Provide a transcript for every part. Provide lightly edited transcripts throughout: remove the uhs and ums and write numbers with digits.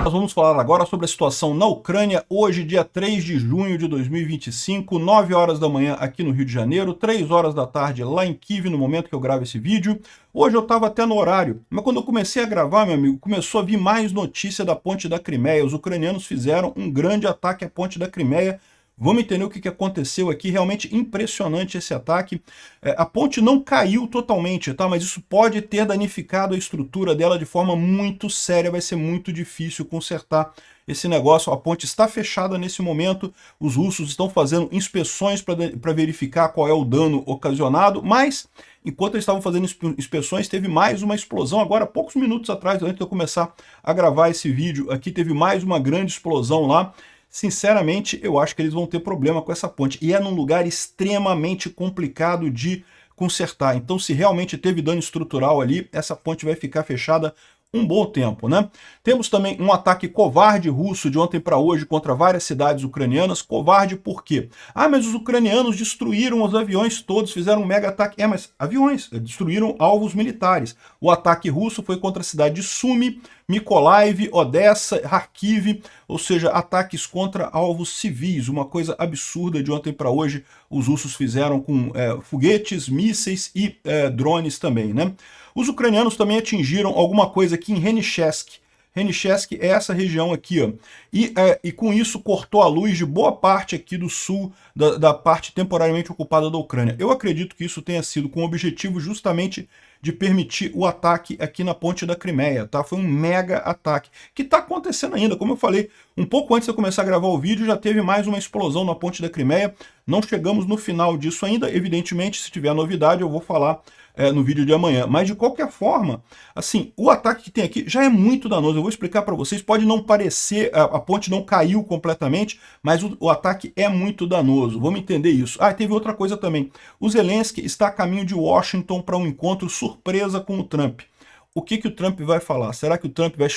Nós vamos falar agora sobre a situação na Ucrânia, hoje, dia 3 de junho de 2025, 9 horas da manhã aqui no Rio de Janeiro, 3 horas da tarde lá em Kiev, no momento que eu gravo esse vídeo. Hoje eu estava até no horário, mas quando eu comecei a gravar, meu amigo, começou a vir mais notícia da Ponte da Crimeia. Os ucranianos fizeram um grande ataque à Ponte da Crimeia. Vamos entender o que aconteceu aqui, realmente impressionante esse ataque. A ponte não caiu totalmente, tá? Mas isso pode ter danificado a estrutura dela de forma muito séria, vai ser muito difícil consertar esse negócio. A ponte está fechada nesse momento, os russos estão fazendo inspeções para verificar qual é o dano ocasionado, mas enquanto eles estavam fazendo inspeções, teve mais uma explosão. Agora, poucos minutos atrás, antes de eu começar a gravar esse vídeo aqui, teve mais uma grande explosão lá. Sinceramente, eu acho que eles vão ter problema com essa ponte. E é num lugar extremamente complicado de consertar. Então, se realmente teve dano estrutural ali, essa ponte vai ficar fechada um bom tempo, né? Temos também um ataque covarde russo de ontem para hoje contra várias cidades ucranianas. Covarde por quê? Ah, mas os ucranianos destruíram os aviões todos, fizeram um mega ataque. Mas aviões, destruíram alvos militares. O ataque russo foi contra a cidade de Sumy, Mykolaiv, Odessa, Kharkiv, ou seja, ataques contra alvos civis. Uma coisa absurda de ontem para hoje os russos fizeram com foguetes, mísseis e drones também, né? Os ucranianos também atingiram alguma coisa aqui em Henichesk. Henichesk é essa região aqui, ó. E com isso cortou a luz de boa parte aqui do sul da parte temporariamente ocupada da Ucrânia. Eu acredito que isso tenha sido com o objetivo justamente de permitir o ataque aqui na Ponte da Crimeia, tá? Foi um mega ataque, que está acontecendo ainda, como eu falei, um pouco antes de eu começar a gravar o vídeo, já teve mais uma explosão na Ponte da Crimeia. Não chegamos no final disso ainda, evidentemente, se tiver novidade eu vou falar no vídeo de amanhã. Mas de qualquer forma, assim, o ataque que tem aqui já é muito danoso. Eu vou explicar para vocês, pode não parecer, a ponte não caiu completamente, mas o ataque é muito danoso. Vamos entender isso. Ah, teve outra coisa também. O Zelensky está a caminho de Washington para um encontro surpresa com o Trump. O que o Trump vai falar? Será que o Trump vai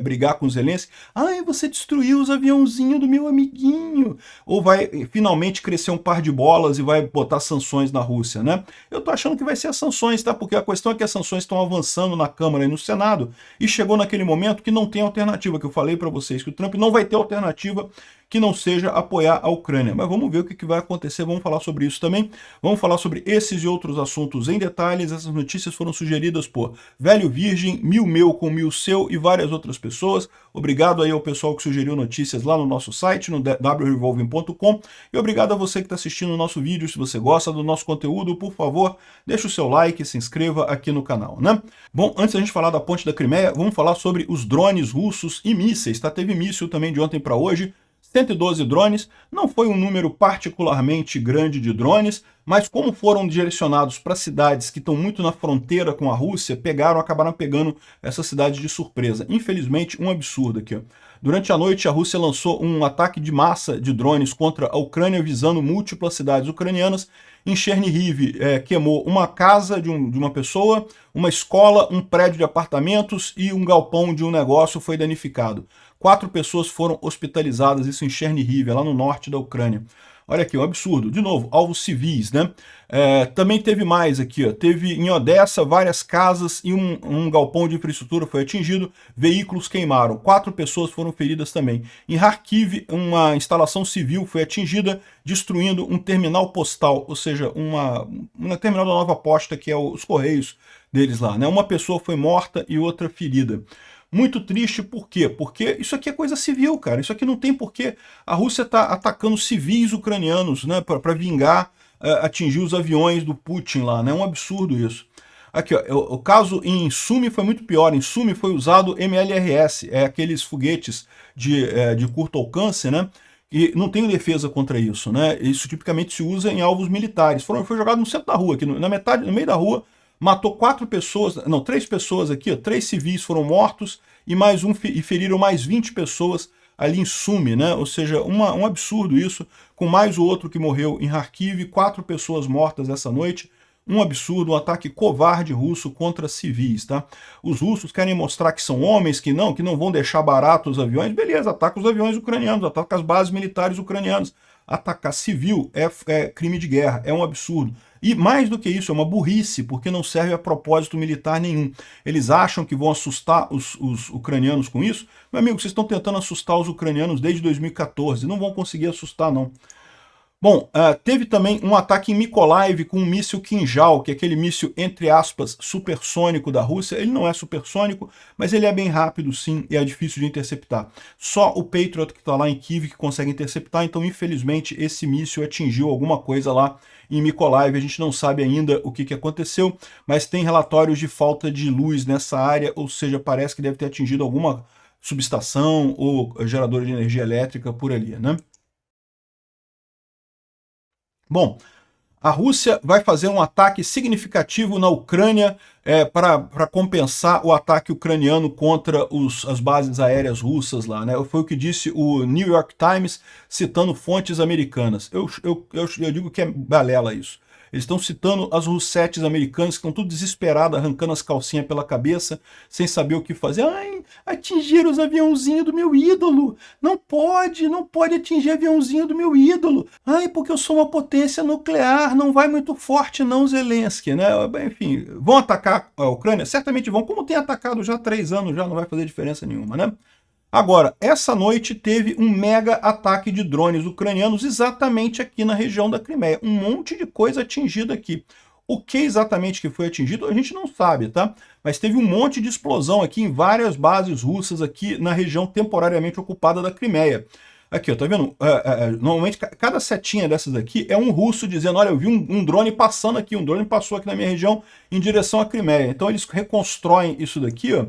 brigar com o Zelensky? Ai, você destruiu os aviãozinhos do meu amiguinho. Ou vai finalmente crescer um par de bolas e vai botar sanções na Rússia, né? Eu tô achando que vai ser as sanções, tá? Porque a questão é que as sanções estão avançando na Câmara e no Senado e chegou naquele momento que não tem alternativa, que eu falei para vocês, que o Trump não vai ter alternativa que não seja apoiar a Ucrânia. Mas vamos ver o que vai acontecer, vamos falar sobre isso também. Vamos falar sobre esses e outros assuntos em detalhes. Essas notícias foram sugeridas por Velho Virgem, Mil Meu com Mil Seu e várias outras pessoas. Obrigado aí ao pessoal que sugeriu notícias lá no nosso site, no wrevolving.com. E obrigado a você que está assistindo o nosso vídeo. Se você gosta do nosso conteúdo, por favor, deixe o seu like e se inscreva aqui no canal, né? Bom, antes da gente falar da Ponte da Crimeia, vamos falar sobre os drones russos e mísseis, tá? Teve míssil também de ontem para hoje. 112 drones, não foi um número particularmente grande de drones, mas como foram direcionados para cidades que estão muito na fronteira com a Rússia, acabaram pegando essas cidades de surpresa. Infelizmente, um absurdo aqui, ó. Durante a noite, a Rússia lançou um ataque de massa de drones contra a Ucrânia, visando múltiplas cidades ucranianas. Em Chernihiv, queimou uma casa de uma pessoa, uma escola, um prédio de apartamentos e um galpão de um negócio foi danificado. 4 pessoas foram hospitalizadas, isso em Chernihiv, lá no norte da Ucrânia. Olha aqui, um absurdo. De novo, alvos civis, né? Também teve mais aqui, ó. Teve em Odessa várias casas e um galpão de infraestrutura foi atingido, veículos queimaram, 4 pessoas foram feridas também. Em Kharkiv, uma instalação civil foi atingida, destruindo um terminal postal, ou seja, uma terminal da Nova Posta, que é os correios deles lá, né? Uma pessoa foi morta e outra ferida. Muito triste, por quê? Porque isso aqui é coisa civil, cara. Isso aqui não tem porquê. A Rússia está atacando civis ucranianos, né, para vingar, atingir os aviões do Putin lá, né? É um absurdo isso. Aqui, ó, o caso em Sumy foi muito pior. Em Sumy foi usado MLRS, aqueles foguetes de curto alcance, né? E não tem defesa contra isso, né? Isso tipicamente se usa em alvos militares. Foi jogado no centro da rua, aqui no meio da rua. Matou 4 pessoas, não, 3 pessoas aqui, ó, 3 civis foram mortos e feriram mais 20 pessoas ali em Sumy, né? Ou seja, um absurdo isso, com mais o outro que morreu em Kharkiv, 4 pessoas mortas essa noite. Um absurdo, um ataque covarde russo contra civis, tá? Os russos querem mostrar que são homens, que não vão deixar barato os aviões. Beleza, ataca os aviões ucranianos, ataca as bases militares ucranianas. atacar civil é crime de guerra, é um absurdo. E mais do que isso, é uma burrice, porque não serve a propósito militar nenhum. Eles acham que vão assustar os ucranianos com isso? Meu amigo, vocês estão tentando assustar os ucranianos desde 2014, não vão conseguir assustar, não. Bom, teve também um ataque em Mykolaiv com um míssil Kinjal, que é aquele míssil, entre aspas, supersônico da Rússia. Ele não é supersônico, mas ele é bem rápido sim, e é difícil de interceptar. Só o Patriot que está lá em Kiev que consegue interceptar, então infelizmente esse míssil atingiu alguma coisa lá em Mykolaiv. A gente não sabe ainda o que aconteceu, mas tem relatórios de falta de luz nessa área, ou seja, parece que deve ter atingido alguma subestação ou gerador de energia elétrica por ali, né? Bom, a Rússia vai fazer um ataque significativo na Ucrânia para compensar o ataque ucraniano contra as bases aéreas russas lá, né? Foi o que disse o New York Times, citando fontes americanas. Eu digo que é balela isso. Eles estão citando as russetes americanas que estão tudo desesperadas, arrancando as calcinhas pela cabeça, sem saber o que fazer. Ai, atingiram os aviãozinhos do meu ídolo. Não pode atingir aviãozinho do meu ídolo. Ai, porque eu sou uma potência nuclear, não vai muito forte não, Zelensky, né? Enfim, vão atacar a Ucrânia? Certamente vão, como tem atacado já há 3 anos, já não vai fazer diferença nenhuma, né? Agora, essa noite teve um mega ataque de drones ucranianos exatamente aqui na região da Crimeia. Um monte de coisa atingida aqui. O que exatamente que foi atingido, a gente não sabe, tá? Mas teve um monte de explosão aqui em várias bases russas aqui na região temporariamente ocupada da Crimeia. Aqui, ó, tá vendo? Normalmente, cada setinha dessas aqui é um russo dizendo, olha, eu vi um drone passando aqui, um drone passou aqui na minha região em direção à Crimeia. Então eles reconstroem isso daqui, ó.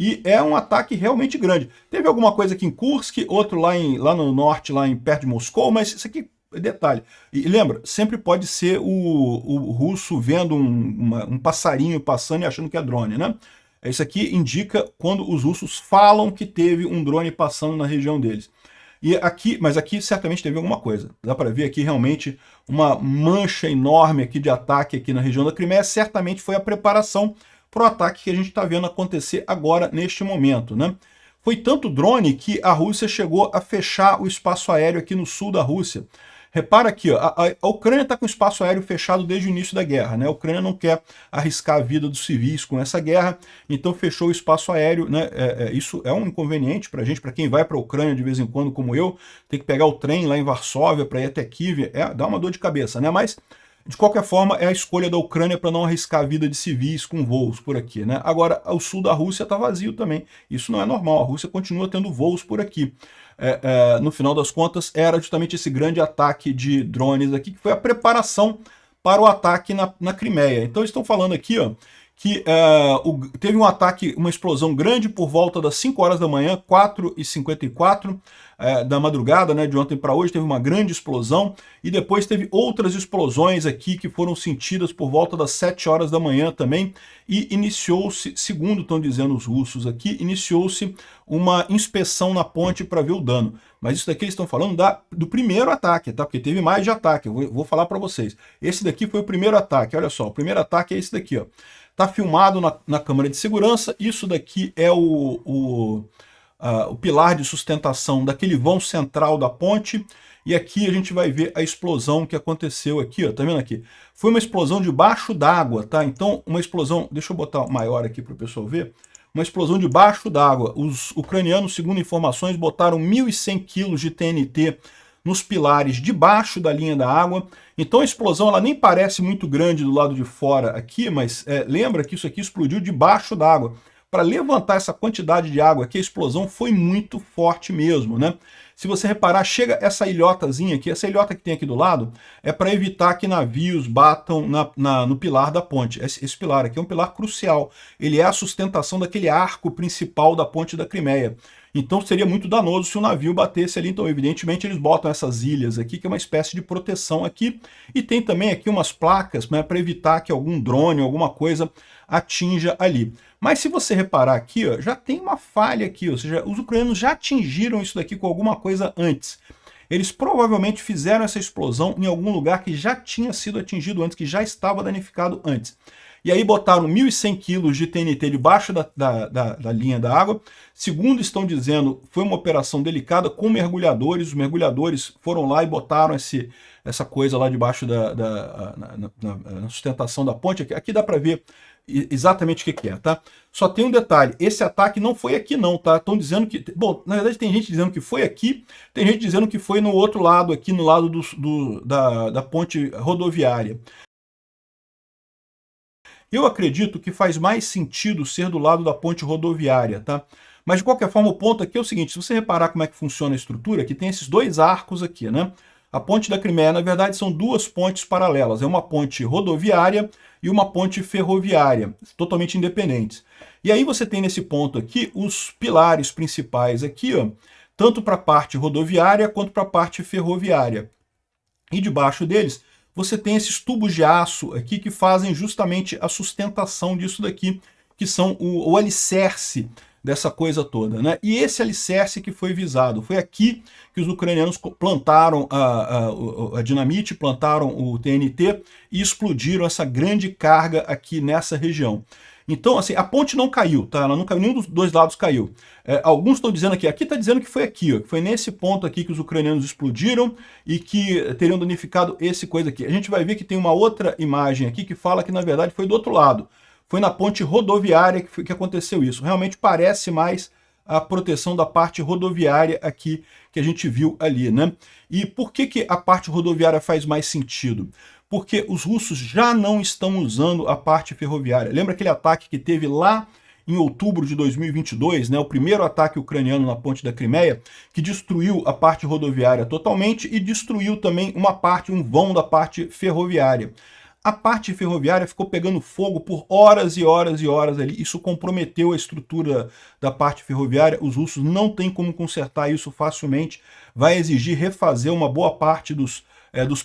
E é um ataque realmente grande. Teve alguma coisa aqui em Kursk, outro lá no norte, perto de Moscou, mas isso aqui é detalhe. E lembra, sempre pode ser o russo vendo um passarinho passando e achando que é drone, né? Isso aqui indica quando os russos falam que teve um drone passando na região deles. Mas aqui certamente teve alguma coisa. Dá para ver aqui realmente uma mancha enorme aqui de ataque aqui na região da Crimeia. Certamente foi a preparação para o ataque que a gente está vendo acontecer agora, neste momento, né? Foi tanto drone que a Rússia chegou a fechar o espaço aéreo aqui no sul da Rússia. Repara aqui, ó, a Ucrânia está com o espaço aéreo fechado desde o início da guerra, né? A Ucrânia não quer arriscar a vida dos civis com essa guerra, então fechou o espaço aéreo, né? Isso é um inconveniente para a gente, para quem vai para a Ucrânia de vez em quando, como eu, tem que pegar o trem lá em Varsóvia para ir até Kiev, dá uma dor de cabeça, né? Mas de qualquer forma, é a escolha da Ucrânia para não arriscar a vida de civis com voos por aqui, né? Agora, o sul da Rússia está vazio também. Isso não é normal. A Rússia continua tendo voos por aqui. No final das contas, era justamente esse grande ataque de drones aqui, que foi a preparação para o ataque na Crimeia. Então, eles estão falando aqui, ó, que teve um ataque, uma explosão grande por volta das 5 horas da manhã, 4h54 da madrugada, né, de ontem para hoje, teve uma grande explosão, e depois teve outras explosões aqui que foram sentidas por volta das 7 horas da manhã também, e iniciou-se, segundo estão dizendo os russos aqui, iniciou-se uma inspeção na ponte para ver o dano. Mas isso daqui eles estão falando do primeiro ataque, tá? Porque teve mais de ataque, eu vou falar para vocês. Esse daqui foi o primeiro ataque, olha só, o primeiro ataque é esse daqui, ó. Tá filmado na câmera de segurança, isso daqui é o pilar de sustentação daquele vão central da ponte, e aqui a gente vai ver a explosão que aconteceu aqui, ó, tá vendo aqui? Foi uma explosão debaixo d'água, tá? Então, uma explosão, deixa eu botar maior aqui para o pessoal ver, uma explosão debaixo d'água. Os ucranianos, segundo informações, botaram 1.100 quilos de TNT nos pilares debaixo da linha da água. Então a explosão ela nem parece muito grande do lado de fora aqui, mas lembra que isso aqui explodiu debaixo d'água. Para levantar essa quantidade de água aqui, a explosão foi muito forte mesmo, né? Se você reparar, chega essa ilhotazinha aqui, essa ilhota que tem aqui do lado, é para evitar que navios batam no pilar da ponte. Esse pilar aqui é um pilar crucial. Ele é a sustentação daquele arco principal da ponte da Crimeia. Então seria muito danoso se o navio batesse ali. Então, evidentemente, eles botam essas ilhas aqui, que é uma espécie de proteção aqui. E tem também aqui umas placas, né, para evitar que algum drone, alguma coisa, atinja ali. Mas se você reparar aqui, ó, já tem uma falha aqui, ou seja, os ucranianos já atingiram isso daqui com alguma coisa antes. Eles provavelmente fizeram essa explosão em algum lugar que já tinha sido atingido antes, que já estava danificado antes. e aí botaram 1.100 quilos de TNT debaixo da linha da água. Segundo estão dizendo, foi uma operação delicada com mergulhadores. Os mergulhadores foram lá e botaram essa coisa lá debaixo na sustentação da ponte. Aqui dá para ver exatamente o que é, tá? Só tem um detalhe, esse ataque não foi aqui não, tá? Estão dizendo que... Bom, na verdade tem gente dizendo que foi aqui, tem gente dizendo que foi no outro lado, aqui no lado da ponte rodoviária. Eu acredito que faz mais sentido ser do lado da ponte rodoviária, tá? Mas de qualquer forma o ponto aqui é o seguinte, se você reparar como é que funciona a estrutura, que tem esses dois arcos aqui, né? A ponte da Crimeia, na verdade, são duas pontes paralelas. É uma ponte rodoviária e uma ponte ferroviária, totalmente independentes. E aí você tem nesse ponto aqui os pilares principais aqui, ó, tanto para a parte rodoviária quanto para a parte ferroviária. E debaixo deles você tem esses tubos de aço aqui que fazem justamente a sustentação disso daqui, que são o alicerce dessa coisa toda, né? E esse alicerce que foi visado, foi aqui que os ucranianos plantaram a dinamite, plantaram o TNT e explodiram essa grande carga aqui nessa região. Então, assim, a ponte não caiu, tá? Ela não caiu, nenhum dos dois lados caiu. Alguns estão dizendo aqui está dizendo que foi aqui, ó, que foi nesse ponto aqui que os ucranianos explodiram e que teriam danificado esse coisa aqui. A gente vai ver que tem uma outra imagem aqui que fala que, na verdade, foi do outro lado. Foi na ponte rodoviária que aconteceu isso. Realmente parece mais a proteção da parte rodoviária aqui que a gente viu ali, né? E por que a parte rodoviária faz mais sentido? Porque os russos já não estão usando a parte ferroviária. Lembra aquele ataque que teve lá em outubro de 2022, né, o primeiro ataque ucraniano na ponte da Crimeia, que destruiu a parte rodoviária totalmente e destruiu também uma parte, um vão da parte ferroviária. A parte ferroviária ficou pegando fogo por horas e horas e horas ali. Isso comprometeu a estrutura da parte ferroviária. Os russos não têm como consertar isso facilmente. Vai exigir refazer uma boa parte dos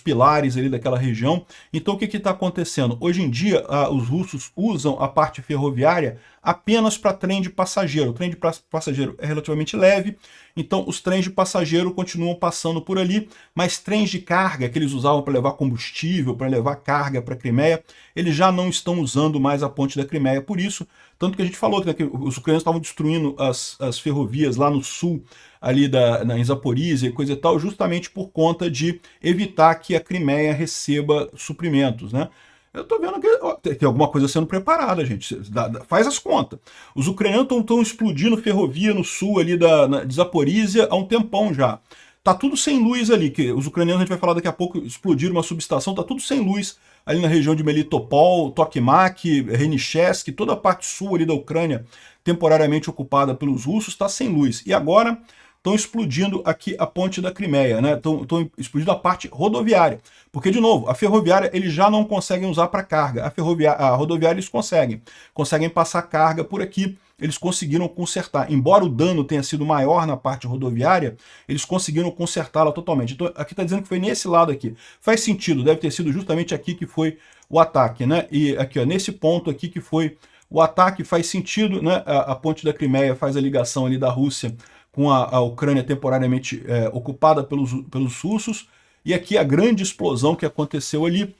pilares ali daquela região. Então o que está acontecendo? Hoje em dia os russos usam a parte ferroviária apenas para trem de passageiro. O trem de passageiro é relativamente leve, então os trens de passageiro continuam passando por ali, mas trens de carga que eles usavam para levar combustível, para levar carga para a Crimeia, eles já não estão usando mais a ponte da Crimeia. Por isso, tanto que a gente falou que os ucranianos estavam destruindo as ferrovias lá no sul, ali em Zaporizhia e coisa e tal, justamente por conta de evitar que a Crimeia receba suprimentos, né? Eu tô vendo que tem alguma coisa sendo preparada, gente. Faz as contas. Os ucranianos estão explodindo ferrovia no sul ali de Zaporizhia há um tempão já. Tá tudo sem luz ali, que os ucranianos, a gente vai falar daqui a pouco, explodiram uma subestação, tá tudo sem luz ali na região de Melitopol, Tokmak, Renichesk, toda a parte sul ali da Ucrânia, temporariamente ocupada pelos russos, está sem luz. E agora estão explodindo aqui a ponte da Crimeia, né? Estão explodindo a parte rodoviária. Porque, de novo, a ferroviária eles já não conseguem usar para carga. A rodoviária eles conseguem passar carga por aqui. Eles conseguiram consertar. Embora o dano tenha sido maior na parte rodoviária, eles conseguiram consertá-la totalmente. Então, aqui está dizendo que foi nesse lado aqui. Faz sentido, deve ter sido justamente aqui que foi o ataque, né? E aqui, ó, nesse ponto aqui que foi o ataque, faz sentido, né? A ponte da Crimeia faz a ligação ali da Rússia com a Ucrânia temporariamente ocupada pelos russos, e aqui a grande explosão que aconteceu ali,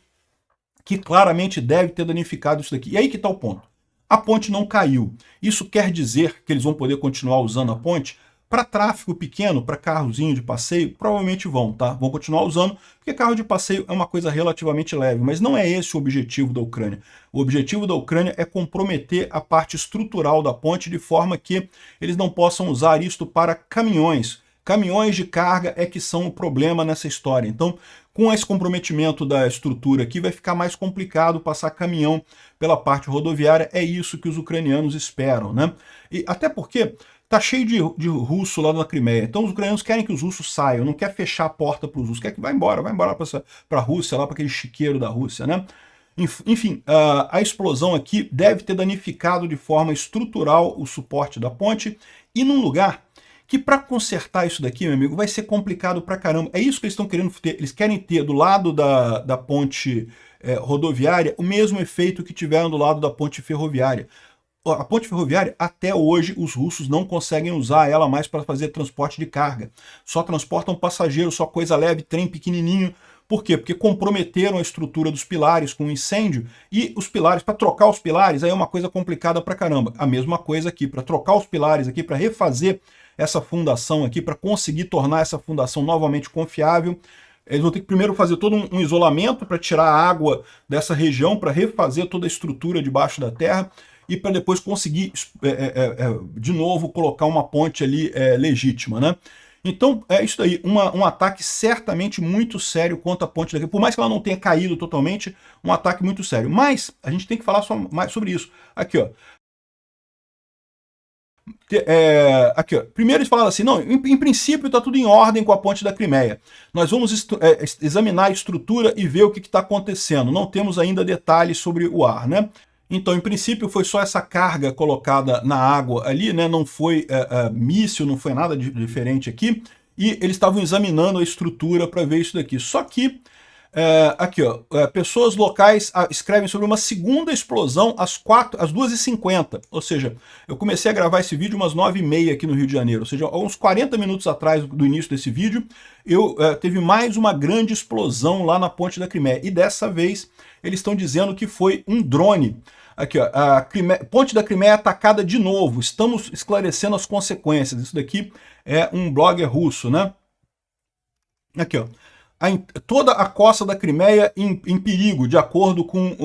que claramente deve ter danificado isso daqui. E aí que está o ponto. A ponte não caiu. Isso quer dizer que eles vão poder continuar usando a ponte? Para tráfego pequeno, para carrozinho de passeio, provavelmente vão, tá? Vão continuar usando, porque carro de passeio é uma coisa relativamente leve, mas não é esse o objetivo da Ucrânia. O objetivo da Ucrânia é comprometer a parte estrutural da ponte de forma que eles não possam usar isto para caminhões. Caminhões de carga é que são o problema nessa história. Então, com esse comprometimento da estrutura aqui, vai ficar mais complicado passar caminhão pela parte rodoviária. É isso que os ucranianos esperam, né? E até porque tá cheio de russo lá na Crimeia. Então os ucranianos querem que os russos saiam, não quer fechar a porta para os russos, quer que vá embora para a Rússia, lá para aquele chiqueiro da Rússia, né? Enfim, a explosão aqui deve ter danificado de forma estrutural o suporte da ponte e num lugar que para consertar isso daqui, meu amigo, vai ser complicado pra caramba. É isso que eles estão querendo ter. Eles querem ter do lado da ponte rodoviária o mesmo efeito que tiveram do lado da ponte ferroviária. A ponte ferroviária, até hoje, os russos não conseguem usar ela mais para fazer transporte de carga. Só transportam passageiros, só coisa leve, trem pequenininho, Por quê? Porque comprometeram a estrutura dos pilares com incêndio, e os pilares, para trocar os pilares, aí é uma coisa complicada pra caramba. A mesma coisa aqui, para trocar os pilares aqui, para refazer essa fundação aqui, para conseguir tornar essa fundação novamente confiável, eles vão ter que primeiro fazer todo um isolamento para tirar a água dessa região, para refazer toda a estrutura debaixo da terra, e para depois conseguir, de novo, colocar uma ponte ali legítima, né? Então, é isso daí, um ataque certamente muito sério contra a ponte daqui, por mais que ela não tenha caído totalmente, um ataque muito sério. Mas a gente tem que falar mais sobre isso. Aqui, ó. Aqui, ó. Primeiro eles falaram assim, não, em princípio está tudo em ordem com a ponte da Crimeia. Nós vamos examinar a estrutura e ver o que está acontecendo. Não temos ainda detalhes sobre o ar, né? Então, em princípio, foi só essa carga colocada na água ali, né? Não foi míssil, não foi nada diferente aqui. E eles estavam examinando a estrutura para ver isso daqui. Só que, aqui, ó, pessoas locais escrevem sobre uma segunda explosão às 2h50. Ou seja, eu comecei a gravar esse vídeo umas 9h30 aqui no Rio de Janeiro. Ou seja, uns 40 minutos atrás do início desse vídeo, teve mais uma grande explosão lá na ponte da Crimeia. E dessa vez, eles estão dizendo que foi um drone. Aqui, ó, ponte da Crimeia atacada de novo. Estamos esclarecendo as consequências. Isso daqui é um blogger russo, né? Aqui, ó. Toda a costa da Crimeia em perigo, de acordo com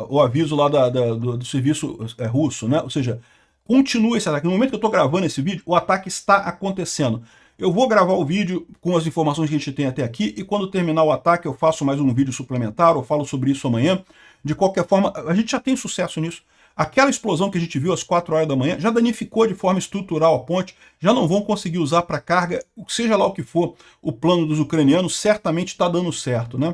o aviso lá do serviço russo, né? Ou seja, continua esse ataque. No momento que eu estou gravando esse vídeo, o ataque está acontecendo. Eu vou gravar o vídeo com as informações que a gente tem até aqui, e quando terminar o ataque eu faço mais um vídeo suplementar, ou falo sobre isso amanhã. De qualquer forma, a gente já tem sucesso nisso. Aquela explosão que a gente viu às 4 horas da manhã já danificou de forma estrutural a ponte, já não vão conseguir usar para carga, seja lá o que for o plano dos ucranianos, certamente está dando certo, né?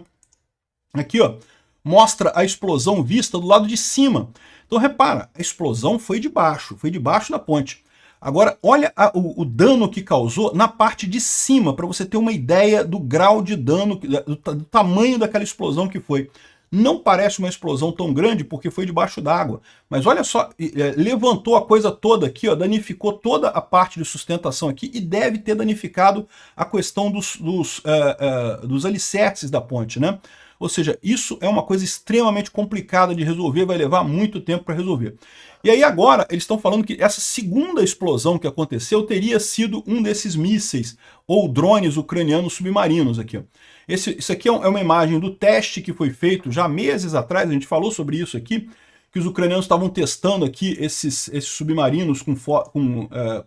Aqui, ó, mostra a explosão vista do lado de cima. Então repara, a explosão foi de baixo da ponte. Agora, olha o dano que causou na parte de cima, para você ter uma ideia do grau de dano, do tamanho daquela explosão que foi. Não parece uma explosão tão grande porque foi debaixo d'água, mas olha só, levantou a coisa toda aqui, ó, danificou toda a parte de sustentação aqui e deve ter danificado a questão dos alicerces da ponte, né? Ou seja, isso é uma coisa extremamente complicada de resolver, vai levar muito tempo para resolver. E aí agora eles estão falando que essa segunda explosão que aconteceu teria sido um desses mísseis ou drones ucranianos submarinos aqui, ó. Isso aqui é uma imagem do teste que foi feito já meses atrás, a gente falou sobre isso aqui, que os ucranianos estavam testando aqui esses submarinos com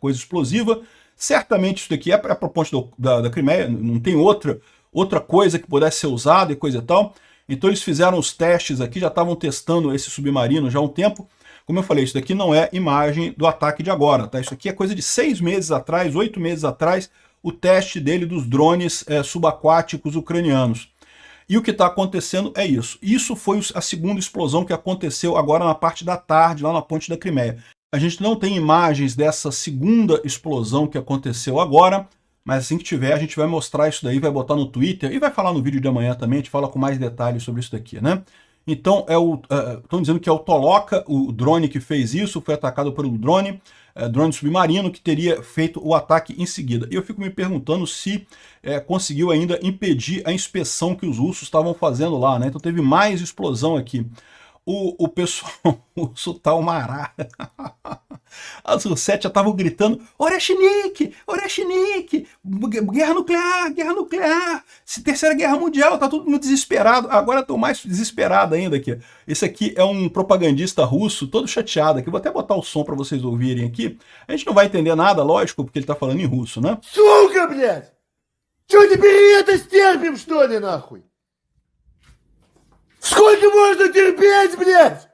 coisa explosiva. Certamente isso daqui é para a ponte da Crimeia, não tem outra coisa que pudesse ser usada e coisa e tal. Então eles fizeram os testes aqui, já estavam testando esse submarino já há um tempo. Como eu falei, isso daqui não é imagem do ataque de agora, tá? Isso aqui é coisa de 6 meses atrás, 8 meses atrás, o teste dele dos drones subaquáticos ucranianos. E o que está acontecendo é isso. Isso foi a segunda explosão que aconteceu agora na parte da tarde, lá na ponte da Crimeia. A gente não tem imagens dessa segunda explosão que aconteceu agora, mas assim que tiver, a gente vai mostrar isso daí, vai botar no Twitter e vai falar no vídeo de amanhã também, a gente fala com mais detalhes sobre isso daqui, né? Então, estão dizendo que é o Toloka, o drone que fez isso, foi atacado por um drone submarino que teria feito o ataque em seguida. E eu fico me perguntando se conseguiu ainda impedir a inspeção que os russos estavam fazendo lá, né? Então teve mais explosão aqui. O pessoal russo tá uma arara. As Russetes já estavam gritando: Oreshnik! Oreshnik! Guerra nuclear! Guerra nuclear! Terceira Guerra Mundial! Tá todo mundo desesperado. Agora estou mais desesperado ainda aqui. Esse aqui é um propagandista russo, todo chateado aqui. Vou até botar o som para vocês ouvirem aqui. A gente não vai entender nada, lógico, porque ele tá falando em russo, né? Сука, блядь! Чё теперь это стерпим, что ли, нахуй? Сколько можно терпеть, блядь?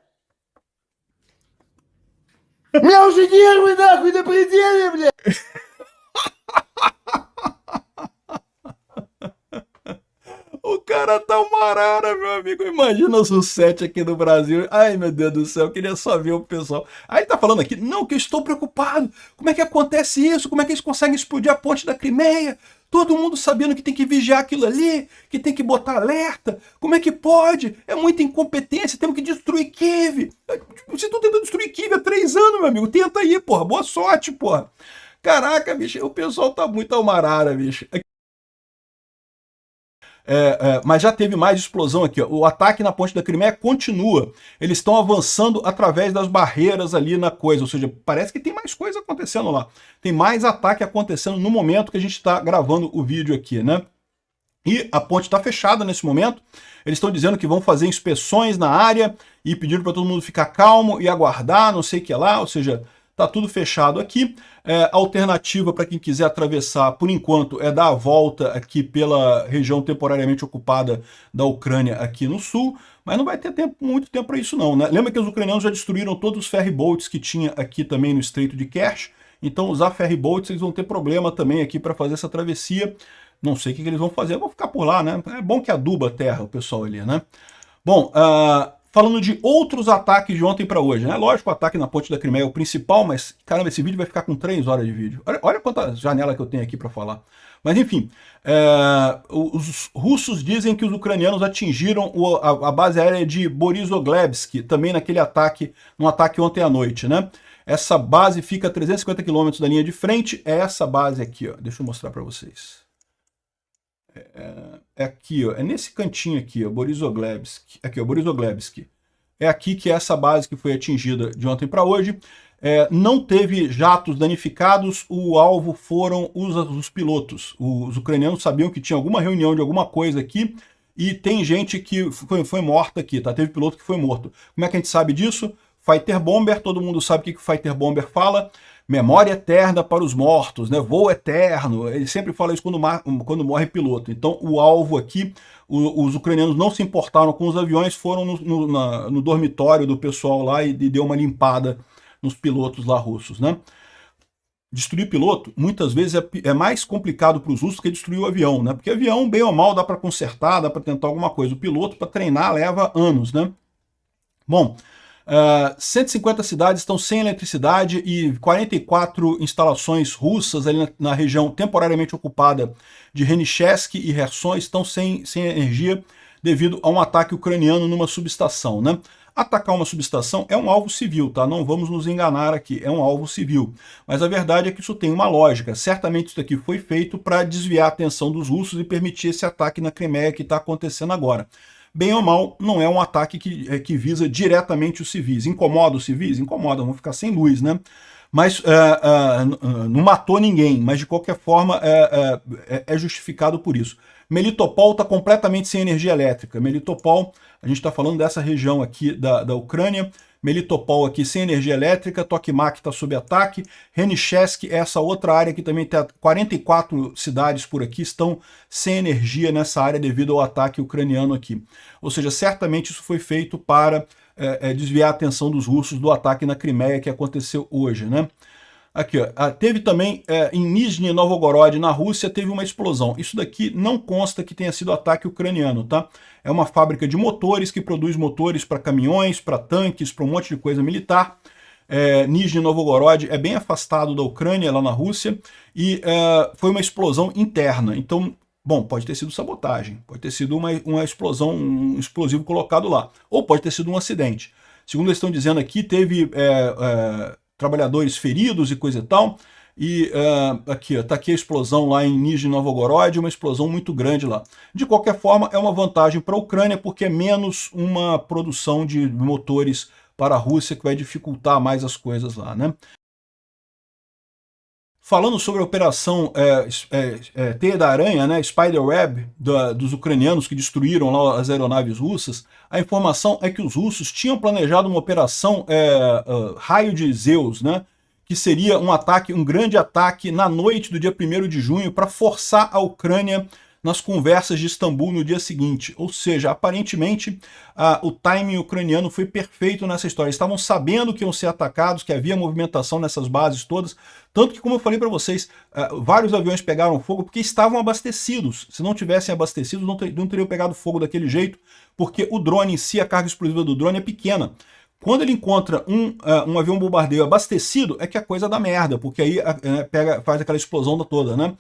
У меня уже нервы, нахуй, на пределе, блядь! O cara tá uma arara, meu amigo. Imagina os Russetes aqui no Brasil. Ai, meu Deus do céu, eu queria só ver o pessoal. Aí ele tá falando aqui, não, que eu estou preocupado. Como é que acontece isso? Como é que eles conseguem explodir a ponte da Crimeia? Todo mundo sabendo que tem que vigiar aquilo ali, que tem que botar alerta. Como é que pode? É muita incompetência, temos que destruir Kiev. Vocês estão tentando destruir Kiev há 3 anos, meu amigo. Tenta aí, porra. Boa sorte, porra. Caraca, bicho, o pessoal tá muito almarara, bicho. Mas já teve mais explosão aqui. Ó. O ataque na ponte da Crimeia continua. Eles estão avançando através das barreiras ali na coisa, ou seja, parece que tem mais coisa acontecendo lá. Tem mais ataque acontecendo no momento que a gente está gravando o vídeo aqui, né? E a ponte está fechada nesse momento. Eles estão dizendo que vão fazer inspeções na área e pediram para todo mundo ficar calmo e aguardar, não sei o que lá, ou seja, está tudo fechado aqui. A alternativa para quem quiser atravessar, por enquanto, é dar a volta aqui pela região temporariamente ocupada da Ucrânia aqui no sul, mas não vai ter muito tempo para isso não, né? Lembra que os ucranianos já destruíram todos os ferryboats que tinha aqui também no Estreito de Kerch, então usar ferryboats eles vão ter problema também aqui para fazer essa travessia. Não sei o que eles vão fazer, vão ficar por lá, né? É bom que aduba a terra, o pessoal ali, né? Bom, falando de outros ataques de ontem para hoje, né? Lógico, o ataque na ponte da Crimeia é o principal, mas, caramba, esse vídeo vai ficar com 3 horas de vídeo. Olha quanta janela que eu tenho aqui para falar. Mas, enfim, os russos dizem que os ucranianos atingiram a base aérea de Borisovlebsk, também naquele ataque, no ataque ontem à noite, né? Essa base fica a 350 quilômetros da linha de frente, é essa base aqui, ó. Deixa eu mostrar para vocês. É aqui, ó, é nesse cantinho aqui, ó, Borisovlebsk. Aqui, ó, Borisovlebsk. É aqui que é essa base que foi atingida de ontem para hoje. Não teve jatos danificados, o alvo foram os pilotos. Os ucranianos sabiam que tinha alguma reunião de alguma coisa aqui e tem gente que foi morta aqui, tá? Teve piloto que foi morto. Como é que a gente sabe disso? Fighter Bomber, todo mundo sabe o que o Fighter Bomber fala. Memória eterna para os mortos, né? Voo eterno. Ele sempre fala isso quando morre piloto. Então, o alvo aqui, os ucranianos não se importaram com os aviões, foram no dormitório do pessoal lá e deu uma limpada nos pilotos lá russos, né? Destruir piloto, muitas vezes, é mais complicado para os russos que destruir o avião, né? Porque avião, bem ou mal, dá para consertar, dá para tentar alguma coisa. O piloto, para treinar, leva anos, né? Bom, 150 cidades estão sem eletricidade e 44 instalações russas ali na região temporariamente ocupada de Renichesk e Kherson estão sem energia devido a um ataque ucraniano numa subestação, né? Atacar uma subestação é um alvo civil, tá? Não vamos nos enganar aqui, é um alvo civil. Mas a verdade é que isso tem uma lógica. Certamente isso aqui foi feito para desviar a atenção dos russos e permitir esse ataque na Crimeia que está acontecendo agora. Bem ou mal, não é um ataque que visa diretamente os civis. Incomoda os civis? Incomoda, vão ficar sem luz, né? Mas não matou ninguém, mas de qualquer forma é justificado por isso. Melitopol está completamente sem energia elétrica. Melitopol, a gente está falando dessa região aqui da Ucrânia. Melitopol aqui sem energia elétrica, Tokmak está sob ataque, Renichesk, essa outra área que também tem 44 cidades por aqui, estão sem energia nessa área devido ao ataque ucraniano aqui. Ou seja, certamente isso foi feito para desviar a atenção dos russos do ataque na Crimeia que aconteceu hoje, né? Aqui, ó, teve também em Nizhny Novgorod, na Rússia, teve uma explosão. Isso daqui não consta que tenha sido ataque ucraniano, tá? É uma fábrica de motores que produz motores para caminhões, para tanques, para um monte de coisa militar. Nizhny Novgorod é bem afastado da Ucrânia, lá na Rússia, e foi uma explosão interna. Então, bom, pode ter sido sabotagem, pode ter sido uma explosão, um explosivo colocado lá, ou pode ter sido um acidente. Segundo eles estão dizendo aqui, teve trabalhadores feridos e coisa e tal, e aqui, ó, tá aqui a explosão lá em Nizhny Novgorod, uma explosão muito grande lá. De qualquer forma, é uma vantagem para a Ucrânia, porque é menos uma produção de motores para a Rússia, que vai dificultar mais as coisas lá, né? Falando sobre a operação Teia da Aranha, né, Spiderweb, dos ucranianos que destruíram lá as aeronaves russas, a informação é que os russos tinham planejado uma operação Raio de Zeus, né, que seria um ataque, um grande ataque na noite do dia 1º de junho para forçar a Ucrânia nas conversas de Istambul no dia seguinte. Ou seja, aparentemente o timing ucraniano foi perfeito nessa história. Eles estavam sabendo que iam ser atacados, que havia movimentação nessas bases todas, tanto que, como eu falei para vocês, vários aviões pegaram fogo porque estavam abastecidos. Se não tivessem abastecidos, não teriam pegado fogo daquele jeito, porque o drone em si, a carga explosiva do drone é pequena. Quando ele encontra um avião bombardeio abastecido, é que a coisa dá merda, porque aí faz aquela explosão toda, né?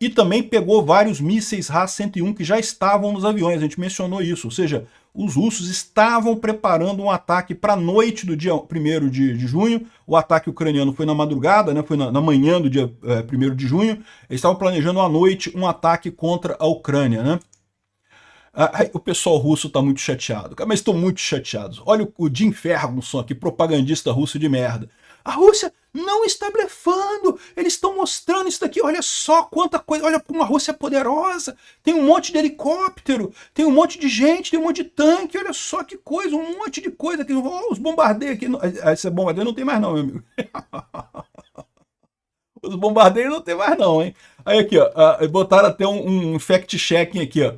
E também pegou vários mísseis Ra-101 que já estavam nos aviões, a gente mencionou isso, ou seja, os russos estavam preparando um ataque para a noite do dia 1º de junho, o ataque ucraniano foi na madrugada, né, foi na manhã do dia 1º de junho, eles estavam planejando à noite um ataque contra a Ucrânia, né? O pessoal russo está muito chateado, cara, mas estão muito chateados. Olha o Jim Ferguson aqui, propagandista russo de merda. A Rússia não está blefando, eles estão mostrando isso daqui, olha só quanta coisa, olha como a Rússia é poderosa, tem um monte de helicóptero, tem um monte de gente, tem um monte de tanque, olha só que coisa, um monte de coisa, aqui, os bombardeios aqui, esse bombardeio não tem mais não, meu amigo. Os bombardeios não tem mais não, hein? Aí aqui, ó, botaram até um fact-checking aqui, ó.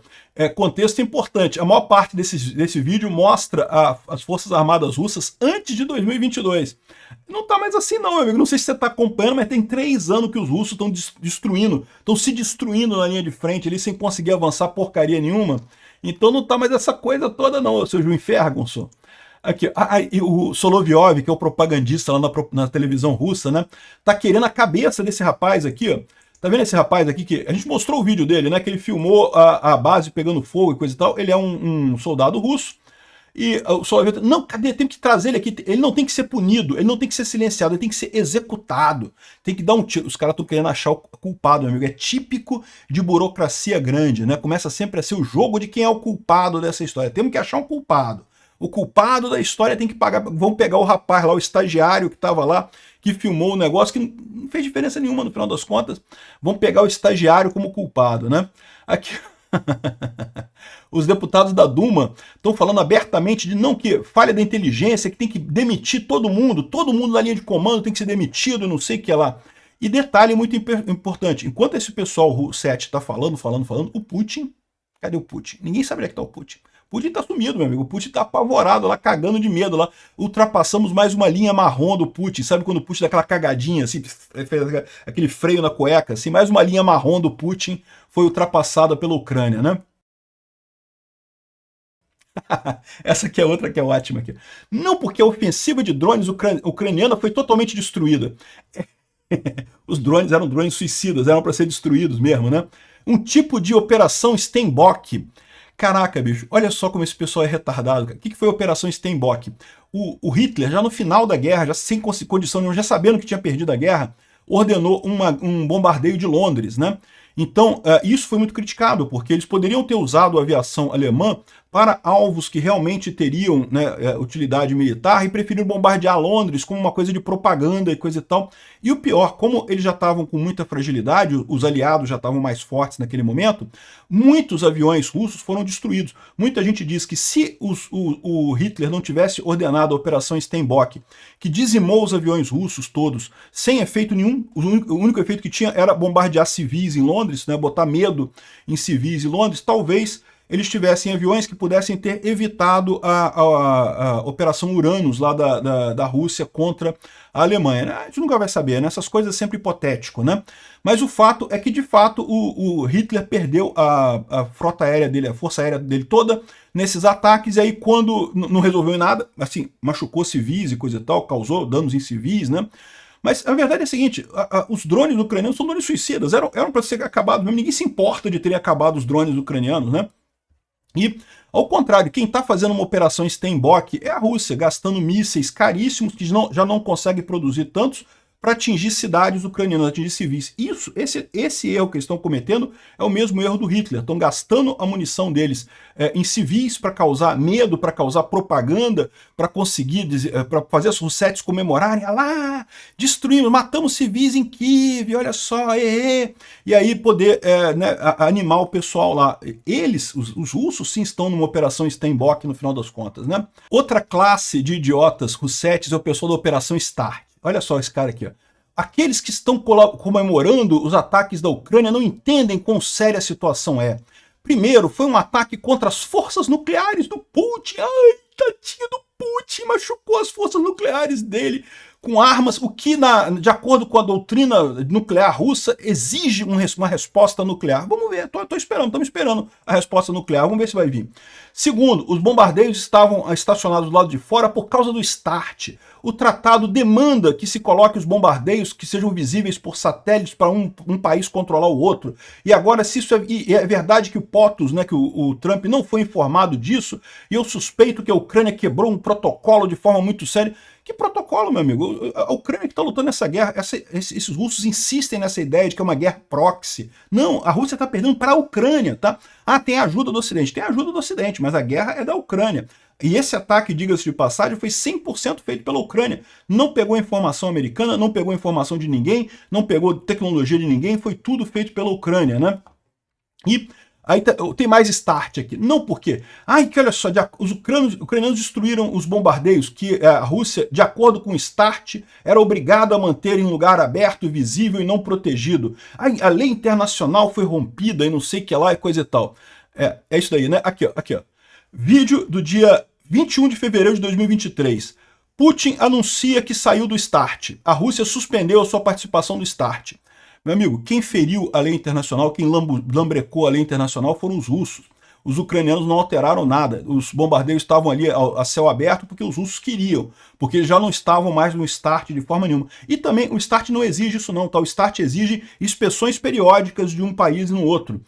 Contexto importante, a maior parte desse vídeo mostra as Forças Armadas Russas antes de 2022. Não tá mais assim não, meu amigo, não sei se você tá acompanhando, mas tem 3 anos que os russos estão estão se destruindo na linha de frente ali, sem conseguir avançar porcaria nenhuma. Então não tá mais essa coisa toda não, seu Jim Ferguson. Aqui, e o Solovyov, que é o propagandista lá na televisão russa, né? Tá querendo a cabeça desse rapaz aqui, ó. Tá vendo esse rapaz aqui que a gente mostrou o vídeo dele, né? Que ele filmou a base pegando fogo e coisa e tal. Ele é um soldado russo. E o Solovyov, não, cadê? Tem que trazer ele aqui. Ele não tem que ser punido, ele não tem que ser silenciado, ele tem que ser executado. Tem que dar um tiro. Os caras estão querendo achar o culpado, meu amigo. É típico de burocracia grande, né? Começa sempre a ser o jogo de quem é o culpado dessa história. Temos que achar um culpado. O culpado da história tem que pagar. Vão pegar o rapaz lá, o estagiário que estava lá, que filmou o negócio, que não fez diferença nenhuma no final das contas. Vão pegar o estagiário como culpado, né? Aqui. Os deputados da Duma estão falando abertamente de não que falha da inteligência, que tem que demitir todo mundo na linha de comando tem que ser demitido, não sei o que lá. E detalhe muito importante, enquanto esse pessoal Ru-7 está falando, o Putin, cadê o Putin? Ninguém sabe onde é que está o Putin. Putin tá sumido, meu amigo. O Putin tá apavorado lá, cagando de medo lá. Ultrapassamos mais uma linha marrom do Putin. Sabe quando o Putin dá aquela cagadinha, assim, fez aquele freio na cueca, assim? Mais uma linha marrom do Putin foi ultrapassada pela Ucrânia, né? Essa aqui é outra que é ótima aqui. Não porque a ofensiva de drones ucraniana foi totalmente destruída. Os drones eram drones suicidas, eram para ser destruídos mesmo, né? Um tipo de operação Steinbock. Caraca, bicho, olha só como esse pessoal é retardado. O que foi a Operação Steinbock? O Hitler, já no final da guerra, já sem condição nenhuma, já sabendo que tinha perdido a guerra, ordenou um bombardeio de Londres, né? Então, isso foi muito criticado, porque eles poderiam ter usado a aviação alemã para alvos que realmente teriam, né, utilidade militar e preferiram bombardear Londres como uma coisa de propaganda e coisa e tal. E o pior, como eles já estavam com muita fragilidade, os aliados já estavam mais fortes naquele momento, muitos aviões russos foram destruídos. Muita gente diz que se o Hitler não tivesse ordenado a Operação Steinbock, que dizimou os aviões russos todos, sem efeito nenhum, o único efeito que tinha era bombardear civis em Londres, né, botar medo em civis em Londres, talvez eles tivessem aviões que pudessem ter evitado a Operação Uranus lá da Rússia contra a Alemanha. A gente nunca vai saber, né? Essas coisas é sempre hipotético, né? Mas o fato é que, de fato, o Hitler perdeu a frota aérea dele, a força aérea dele toda nesses ataques, e aí quando não resolveu em nada, assim, machucou civis e coisa e tal, causou danos em civis, né? Mas a verdade é a seguinte, os drones ucranianos são drones suicidas, eram para ser acabados mesmo, ninguém se importa de terem acabado os drones ucranianos, né? E, ao contrário, quem está fazendo uma operação Steinbock é a Rússia, gastando mísseis caríssimos que já não consegue produzir tantos para atingir cidades ucranianas, atingir civis. Esse erro que eles estão cometendo é o mesmo erro do Hitler. Estão gastando a munição deles em civis para causar medo, para causar propaganda, para conseguir, para fazer os russetes comemorarem. Ah lá, destruímos, matamos civis em Kiev, olha só, e aí poder né, animar o pessoal lá. Eles, os russos, sim, estão numa operação Steinbock no final das contas, né? Outra classe de idiotas russetes é o pessoal da Operação Start. Olha só esse cara aqui, ó. Aqueles que estão comemorando os ataques da Ucrânia não entendem quão séria a situação é. Primeiro, foi um ataque contra as forças nucleares do Putin. Ai, tadinho do Putin, machucou as forças nucleares dele com armas, o que, de acordo com a doutrina nuclear russa, exige uma resposta nuclear. Vamos ver, estamos esperando a resposta nuclear, vamos ver se vai vir. Segundo, os bombardeios estavam estacionados do lado de fora por causa do START. O tratado demanda que se coloque os bombardeios que sejam visíveis por satélites para um país controlar o outro. E agora, se isso é verdade que o POTUS, né, que o Trump não foi informado disso, e eu suspeito que a Ucrânia quebrou um protocolo de forma muito séria. Que protocolo, meu amigo? A Ucrânia que está lutando nessa guerra, esses russos insistem nessa ideia de que é uma guerra proxy. Não, a Rússia está perdendo para a Ucrânia, tá? Ah, tem a ajuda do Ocidente. Tem a ajuda do Ocidente, mas a guerra é da Ucrânia. E esse ataque, diga-se de passagem, foi 100% feito pela Ucrânia. Não pegou informação americana, não pegou informação de ninguém, não pegou tecnologia de ninguém, foi tudo feito pela Ucrânia, né? E aí tem mais start aqui. Não porque, que olha só, os ucranianos destruíram os bombardeios que a Rússia, de acordo com o start, era obrigada a manter em lugar aberto, visível e não protegido. A lei internacional foi rompida e não sei o que lá e coisa e tal. É isso daí, né? Aqui, ó. Vídeo do dia 21 de fevereiro de 2023. Putin anuncia que saiu do START. A Rússia suspendeu a sua participação do START. Meu amigo, quem feriu a lei internacional, quem lambrecou a lei internacional foram os russos. Os ucranianos não alteraram nada. Os bombardeios estavam ali a céu aberto porque os russos queriam, porque eles já não estavam mais no START de forma nenhuma. E também o START não exige isso não, tá? O START exige inspeções periódicas de um país e no outro.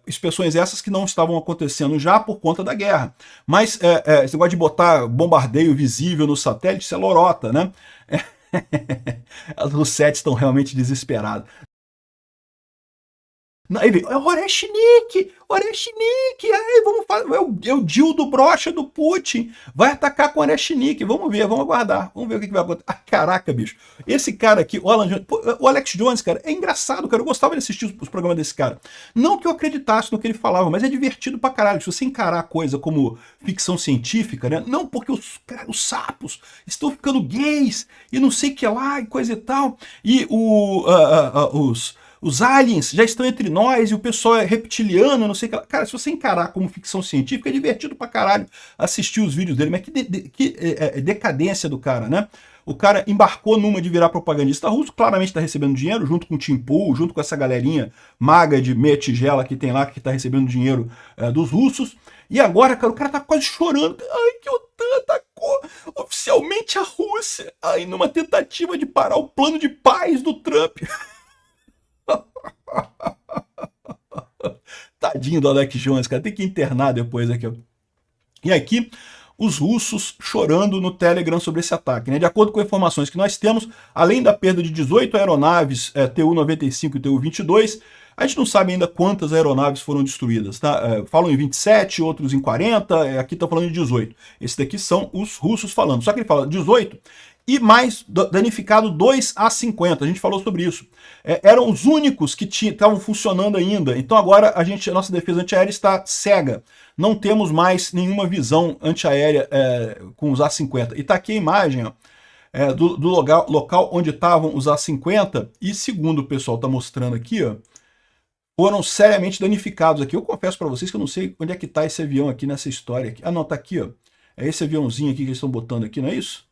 Inspeções essas que não estavam acontecendo já por conta da guerra. Mas esse negócio de botar bombardeio visível no satélite, isso é lorota, né? Os russetes estão realmente desesperados. Ele, Oreshnik, aí vamos fazer, é o dildo brocha do Putin, vai atacar com Oreshnik, vamos ver, vamos aguardar, vamos ver o que vai acontecer. Caraca, bicho, esse cara aqui, o Alex Jones, cara, é engraçado, cara, eu gostava de assistir os programas desse cara. Não que eu acreditasse no que ele falava, mas é divertido pra caralho, se você encarar a coisa como ficção científica, né, não porque os sapos estão ficando gays, e não sei o que lá, e coisa e tal, e os aliens já estão entre nós e o pessoal é reptiliano, não sei o que lá. Cara, se você encarar como ficção científica, é divertido pra caralho assistir os vídeos dele, mas que decadência do cara, né? O cara embarcou numa de virar propagandista russo, claramente está recebendo dinheiro, junto com o Tim Pool, junto com essa galerinha maga de meia tigela que tem lá, que está recebendo dinheiro dos russos. E agora, cara, o cara tá quase chorando. Ai, que OTAN atacou oficialmente a Rússia. Aí, numa tentativa de parar o plano de paz do Trump. Tadinho do Alex Jones, cara, tem que internar depois aqui. E aqui, os russos chorando no Telegram sobre esse ataque, né? De acordo com informações que nós temos, além da perda de 18 aeronaves Tu-95 e Tu-22, a gente não sabe ainda quantas aeronaves foram destruídas, tá? Falam em 27, outros em 40, aqui tá falando de 18. Esses daqui são os russos falando, só que ele fala 18 e mais danificado 2 A-50, a gente falou sobre isso. Eram os únicos que estavam funcionando ainda, então agora a nossa defesa antiaérea está cega. Não temos mais nenhuma visão antiaérea com os A-50. E tá aqui a imagem, ó, do local onde estavam os A-50, e segundo o pessoal está mostrando aqui, ó, foram seriamente danificados aqui. Eu confesso para vocês que eu não sei onde é que tá esse avião aqui nessa história aqui. Ah, não, tá aqui, ó. É esse aviãozinho aqui que eles estão botando aqui, não é isso?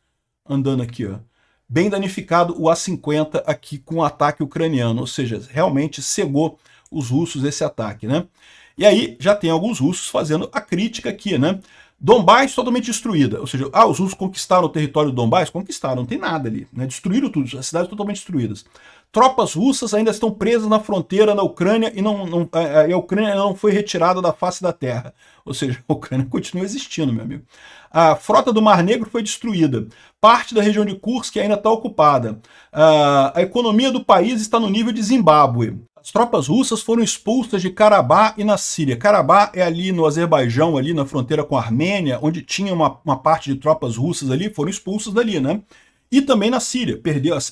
Andando aqui, ó. Bem danificado o A-50 aqui com o ataque ucraniano, ou seja, realmente cegou os russos esse ataque, né? E aí já tem alguns russos fazendo a crítica aqui, né? Donbás totalmente destruída, ou seja, os russos conquistaram o território do Donbás? Conquistaram, não tem nada ali, né? Destruíram tudo, as cidades totalmente destruídas. Tropas russas ainda estão presas na fronteira da Ucrânia e a Ucrânia não foi retirada da face da terra. Ou seja, a Ucrânia continua existindo, meu amigo. A frota do Mar Negro foi destruída. Parte da região de Kursk ainda está ocupada. A economia do país está no nível de Zimbábue. As tropas russas foram expulsas de Karabakh e na Síria. Karabakh é ali no Azerbaijão, ali na fronteira com a Armênia, onde tinha uma parte de tropas russas ali, foram expulsas dali, né? E também na Síria,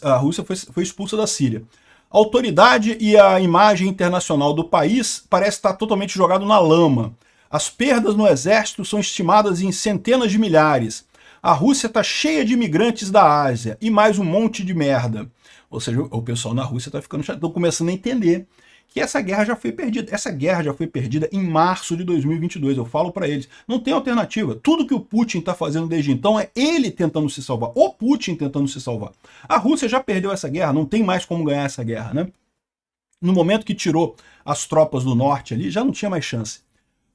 a Rússia foi expulsa da Síria. A autoridade e a imagem internacional do país parece estar totalmente jogado na lama. As perdas no exército são estimadas em centenas de milhares. A Rússia está cheia de imigrantes da Ásia e mais um monte de merda. Ou seja, o pessoal na Rússia está começando a entender que essa guerra já foi perdida. Essa guerra já foi perdida em março de 2022. Eu falo para eles, não tem alternativa. Tudo que o Putin está fazendo desde então é ele tentando se salvar. O Putin tentando se salvar. A Rússia já perdeu essa guerra, não tem mais como ganhar essa guerra, né? No momento que tirou as tropas do norte ali, já não tinha mais chance.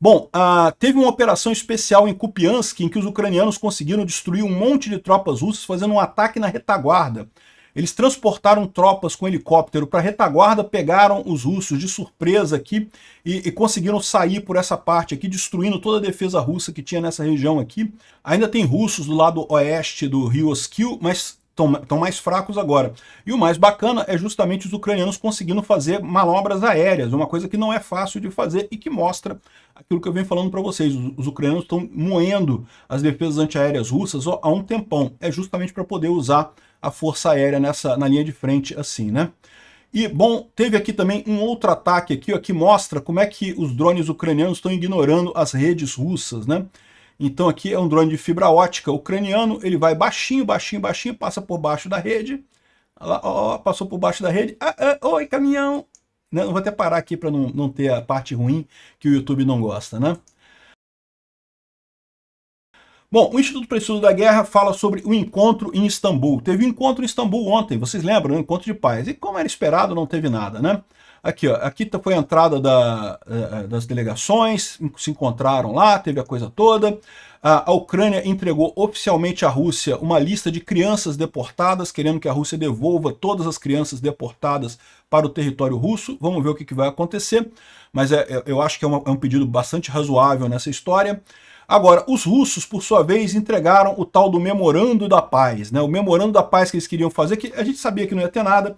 Bom, teve uma operação especial em Kupiansk em que os ucranianos conseguiram destruir um monte de tropas russas fazendo um ataque na retaguarda. Eles transportaram tropas com helicóptero para a retaguarda, pegaram os russos de surpresa aqui e conseguiram sair por essa parte aqui, destruindo toda a defesa russa que tinha nessa região aqui. Ainda tem russos do lado oeste do rio Oskil, mas estão mais fracos agora. E o mais bacana é justamente os ucranianos conseguindo fazer manobras aéreas, uma coisa que não é fácil de fazer e que mostra aquilo que eu venho falando para vocês. Os ucranianos estão moendo as defesas antiaéreas russas há um tempão. É justamente para poder usar a força aérea na linha de frente assim, né? E, bom, teve aqui também um outro ataque aqui, ó, que mostra como é que os drones ucranianos estão ignorando as redes russas, né? Então aqui é um drone de fibra ótica ucraniano, ele vai baixinho, baixinho, baixinho, passa por baixo da rede. Olha lá, ó, passou por baixo da rede. Oi, caminhão! Não, vou até parar aqui para não ter a parte ruim que o YouTube não gosta, né? Bom, o Instituto para o Estudo da Guerra fala sobre o encontro em Istambul. Teve um encontro em Istambul ontem, vocês lembram? Um encontro de paz. E como era esperado, não teve nada, né? Aqui, ó, aqui foi a entrada das delegações, se encontraram lá, teve a coisa toda. A Ucrânia entregou oficialmente à Rússia uma lista de crianças deportadas, querendo que a Rússia devolva todas as crianças deportadas para o território russo. Vamos ver o que vai acontecer, mas eu acho que é um pedido bastante razoável nessa história. Agora, os russos, por sua vez, entregaram o tal do Memorando da Paz, né? O Memorando da Paz que eles queriam fazer, que a gente sabia que não ia ter nada,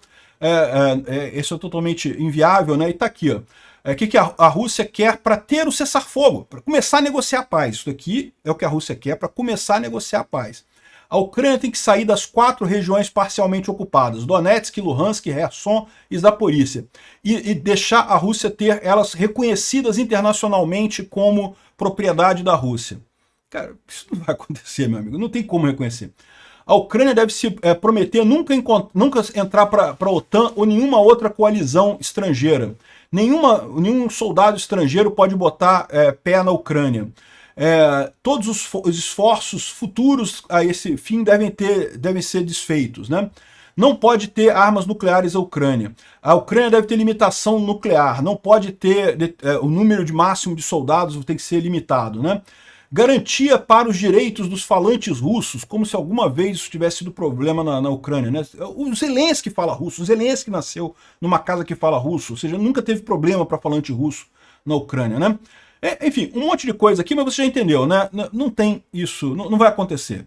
isso é totalmente inviável, né? E tá aqui, ó. O que a Rússia quer para ter o cessar-fogo, para começar a negociar a paz. Isso aqui é o que a Rússia quer para começar a negociar a paz. A Ucrânia tem que sair das 4 regiões parcialmente ocupadas, Donetsk, Luhansk, Kherson e Zaporícia, e deixar a Rússia ter elas reconhecidas internacionalmente como propriedade da Rússia. Cara, isso não vai acontecer, meu amigo, não tem como reconhecer. A Ucrânia deve se prometer nunca entrar para a OTAN ou nenhuma outra coalizão estrangeira. Nenhum soldado estrangeiro pode botar pé na Ucrânia. Todos os esforços futuros a esse fim devem ser desfeitos, né? Não pode ter armas nucleares a Ucrânia. A Ucrânia deve ter limitação nuclear, não pode ter o número de máximo de soldados tem que ser limitado, né? Garantia para os direitos dos falantes russos, como se alguma vez isso tivesse sido problema na Ucrânia, né? O Zelensky fala russo, o Zelensky nasceu numa casa que fala russo, ou seja, nunca teve problema para falante russo na Ucrânia, né? Enfim, um monte de coisa aqui, mas você já entendeu, né? Não tem isso, não vai acontecer.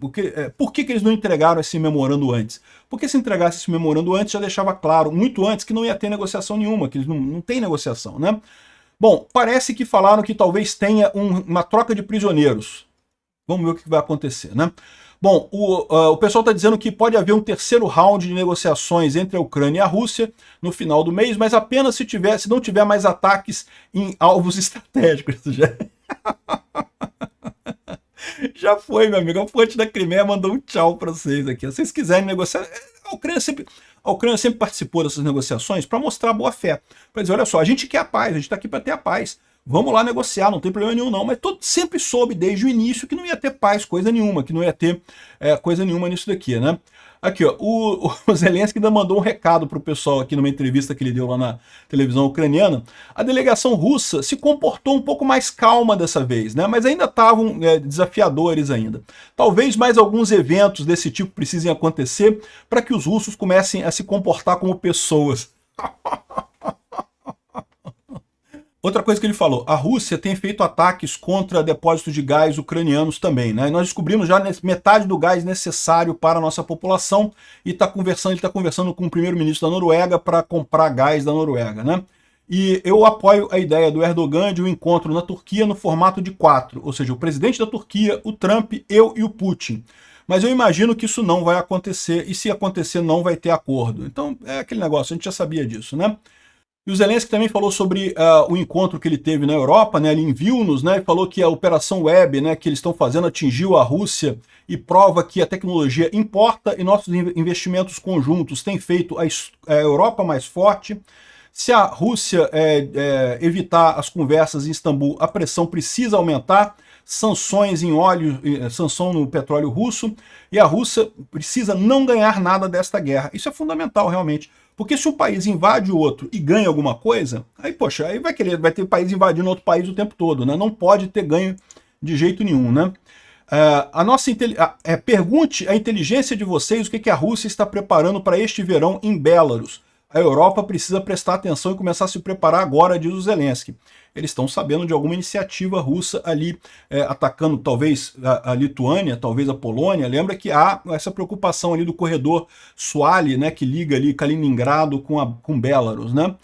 Por que eles não entregaram esse memorando antes? Porque se entregasse esse memorando antes, já deixava claro, muito antes, que não ia ter negociação nenhuma, que eles não tem negociação, né? Bom, parece que falaram que talvez tenha uma troca de prisioneiros. Vamos ver o que vai acontecer, né? Bom, o pessoal está dizendo que pode haver um terceiro round de negociações entre a Ucrânia e a Rússia no final do mês, mas apenas se não tiver mais ataques em alvos estratégicos. Já foi, meu amigo. A fonte da Crimeia mandou um tchau para vocês aqui. Se vocês quiserem negociar... A Ucrânia sempre participou dessas negociações para mostrar boa fé. Para dizer, olha só, a gente quer a paz, a gente está aqui para ter a paz. Vamos lá negociar, não tem problema nenhum não. Mas sempre soube desde o início que não ia ter paz, coisa nenhuma, que não ia ter coisa nenhuma nisso daqui, né? Aqui, ó, o Zelensky ainda mandou um recado para o pessoal aqui numa entrevista que ele deu lá na televisão ucraniana. A delegação russa se comportou um pouco mais calma dessa vez, né? Mas ainda estavam desafiadores ainda. Talvez mais alguns eventos desse tipo precisem acontecer para que os russos comecem a se comportar como pessoas. Outra coisa que ele falou, a Rússia tem feito ataques contra depósitos de gás ucranianos também, né? Nós descobrimos já metade do gás necessário para a nossa população e ele está conversando com o primeiro-ministro da Noruega para comprar gás da Noruega, né? E eu apoio a ideia do Erdogan de um encontro na Turquia no formato de 4, ou seja, o presidente da Turquia, o Trump, eu e o Putin. Mas eu imagino que isso não vai acontecer, e se acontecer não vai ter acordo. Então é aquele negócio, a gente já sabia disso, né? E o Zelensky também falou sobre o encontro que ele teve na Europa, né, ali em Vilnius, né, e falou que a operação web, né, que eles estão fazendo atingiu a Rússia e prova que a tecnologia importa e nossos investimentos conjuntos têm feito a Europa mais forte. Se a Rússia evitar as conversas em Istambul, a pressão precisa aumentar. sanções em óleo, sanção no petróleo russo, e a Rússia precisa não ganhar nada desta guerra. Isso é fundamental, realmente. Porque se um país invade o outro e ganha alguma coisa, aí, poxa, aí vai ter país invadindo outro país o tempo todo, né? Não pode ter ganho de jeito nenhum, né? Pergunte à inteligência de vocês o que a Rússia está preparando para este verão em Belarus. A Europa precisa prestar atenção e começar a se preparar agora, diz o Zelensky. Eles estão sabendo de alguma iniciativa russa ali, atacando talvez a Lituânia, talvez a Polônia. Lembra que há essa preocupação ali do corredor Suali, né, que liga ali Kaliningrado com Belarus, né?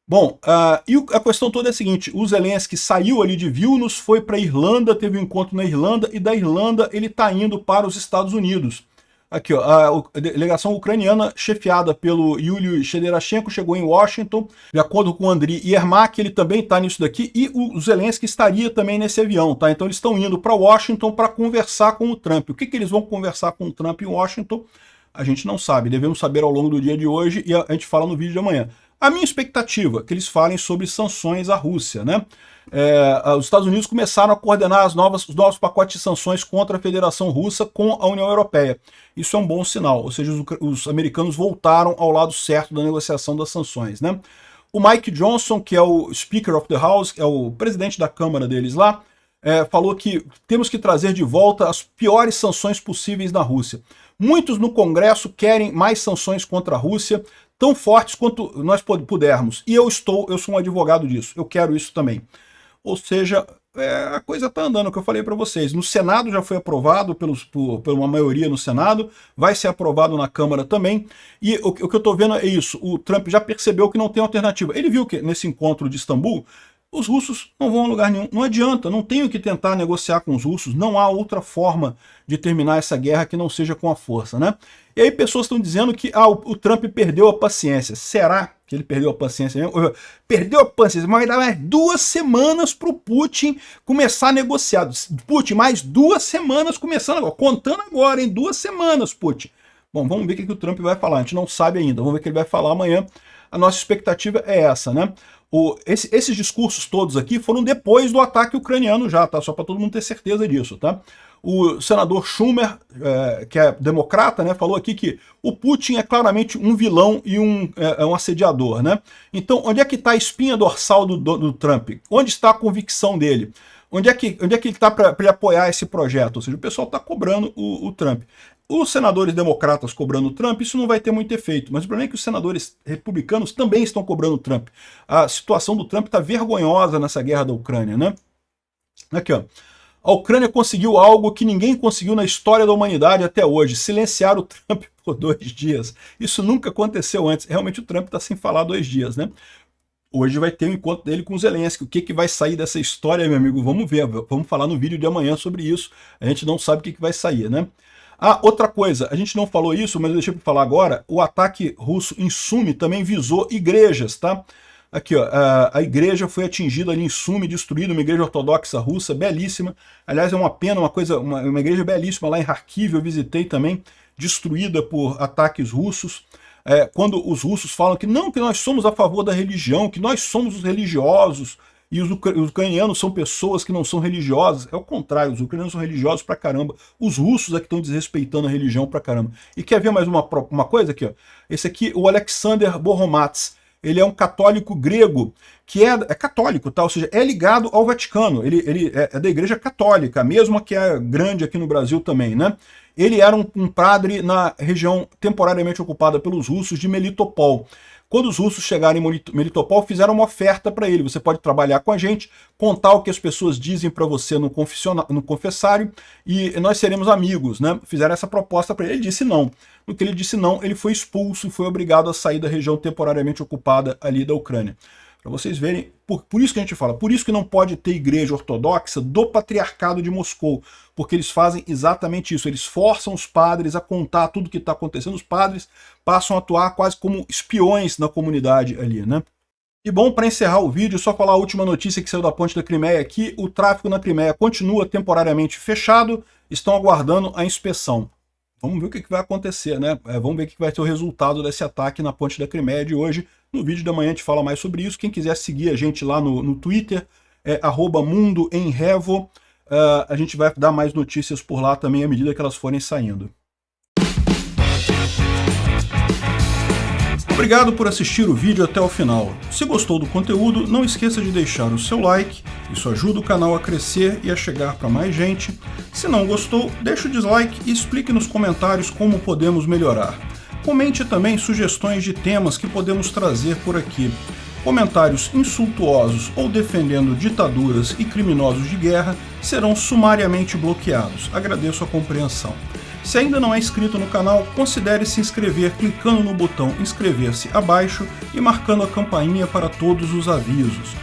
Bom, e a questão toda é a seguinte, o Zelensky saiu ali de Vilnius, foi para a Irlanda, teve um encontro na Irlanda, e da Irlanda ele está indo para os Estados Unidos. Aqui, ó, a delegação ucraniana, chefiada pelo Yuliy Shederashenko, chegou em Washington, de acordo com o Andriy Yermak, ele também está nisso daqui, e o Zelensky estaria também nesse avião, tá? Então eles estão indo para Washington para conversar com o Trump. O que eles vão conversar com o Trump em Washington? A gente não sabe, devemos saber ao longo do dia de hoje, e a gente fala no vídeo de amanhã. A minha expectativa é que eles falem sobre sanções à Rússia, né? Os Estados Unidos começaram a coordenar os novos pacotes de sanções contra a Federação Russa com a União Europeia. Isso é um bom sinal, ou seja, os americanos voltaram ao lado certo da negociação das sanções, né? O Mike Johnson, que é o Speaker of the House, é o presidente da Câmara deles lá, falou que temos que trazer de volta as piores sanções possíveis na Rússia. Muitos no Congresso querem mais sanções contra a Rússia, tão fortes quanto nós pudermos. E eu sou um advogado disso, eu quero isso também. Ou seja, a coisa está andando, é o que eu falei para vocês. No Senado já foi aprovado por uma maioria no Senado, vai ser aprovado na Câmara também. E o que eu estou vendo é isso, o Trump já percebeu que não tem alternativa. Ele viu que nesse encontro de Istambul, os russos não vão a lugar nenhum. Não adianta, não tenho que tentar negociar com os russos, não há outra forma de terminar essa guerra que não seja com a força, né? E aí pessoas estão dizendo que o Trump perdeu a paciência. Será que ele perdeu a paciência mesmo? Perdeu a paciência, mas vai dar mais 2 semanas para o Putin começar a negociar. Putin, mais 2 semanas começando agora, contando agora, em 2 semanas, Putin. Bom, vamos ver o que o Trump vai falar, a gente não sabe ainda, vamos ver o que ele vai falar amanhã. A nossa expectativa é essa, né? Esses discursos todos aqui foram depois do ataque ucraniano já, tá? Só para todo mundo ter certeza disso, tá? O senador Schumer, que é democrata, né, falou aqui que o Putin é claramente um vilão e um assediador, né? Então, onde é que está a espinha dorsal do Trump? Onde está a convicção dele? Onde é que ele está para ele apoiar esse projeto? Ou seja, o pessoal está cobrando o Trump. Os senadores democratas cobrando o Trump, isso não vai ter muito efeito, mas o problema é que os senadores republicanos também estão cobrando o Trump. A situação do Trump está vergonhosa nessa guerra da Ucrânia, né? Aqui, ó. A Ucrânia conseguiu algo que ninguém conseguiu na história da humanidade até hoje, silenciar o Trump por 2 dias. Isso nunca aconteceu antes. Realmente o Trump está sem falar 2 dias, né? Hoje vai ter um encontro dele com o Zelensky. O que vai sair dessa história, meu amigo? Vamos ver, vamos falar no vídeo de amanhã sobre isso. A gente não sabe o que vai sair, né? Outra coisa, a gente não falou isso, mas eu deixei para falar agora, o ataque russo em Sumi também visou igrejas, tá? Aqui, ó, a igreja foi atingida ali em Sumi, destruída, uma igreja ortodoxa russa, belíssima. Aliás, é uma pena, uma igreja belíssima lá em Kharkiv, eu visitei também, destruída por ataques russos. Quando os russos falam que nós somos a favor da religião, que nós somos os religiosos, e os ucranianos são pessoas que não são religiosas, é o contrário, os ucranianos são religiosos pra caramba, os russos é que estão desrespeitando a religião pra caramba. E quer ver mais uma coisa aqui, ó? Esse aqui, o Alexander Boromats, ele é um católico grego, que é católico, tá? Ou seja, é ligado ao Vaticano, ele é da igreja católica, a mesma que é grande aqui no Brasil também, né? Ele era um padre na região temporariamente ocupada pelos russos de Melitopol. Quando os russos chegaram em Melitopol, fizeram uma oferta para ele. Você pode trabalhar com a gente, contar o que as pessoas dizem para você no confessário e nós seremos amigos, né? Fizeram essa proposta para ele. Ele disse não. No que ele disse não, ele foi expulso e foi obrigado a sair da região temporariamente ocupada ali da Ucrânia. Para vocês verem, por isso que a gente fala, por isso que não pode ter igreja ortodoxa do Patriarcado de Moscou, porque eles fazem exatamente isso, eles forçam os padres a contar tudo o que está acontecendo, os padres passam a atuar quase como espiões na comunidade ali, né? E bom, para encerrar o vídeo, só falar a última notícia que saiu da ponte da Crimeia aqui, o tráfego na Crimeia continua temporariamente fechado, estão aguardando a inspeção. Vamos ver o que vai acontecer, né? Vamos ver o que vai ser o resultado desse ataque na ponte da Crimeia de hoje. No vídeo da manhã a gente fala mais sobre isso. Quem quiser seguir a gente lá no Twitter, é @mundoemrevo. A gente vai dar mais notícias por lá também à medida que elas forem saindo. Obrigado por assistir o vídeo até o final. Se gostou do conteúdo, não esqueça de deixar o seu like, isso ajuda o canal a crescer e a chegar para mais gente. Se não gostou, deixe o dislike e explique nos comentários como podemos melhorar. Comente também sugestões de temas que podemos trazer por aqui. Comentários insultuosos ou defendendo ditaduras e criminosos de guerra serão sumariamente bloqueados. Agradeço a compreensão. Se ainda não é inscrito no canal, considere se inscrever clicando no botão inscrever-se abaixo e marcando a campainha para todos os avisos.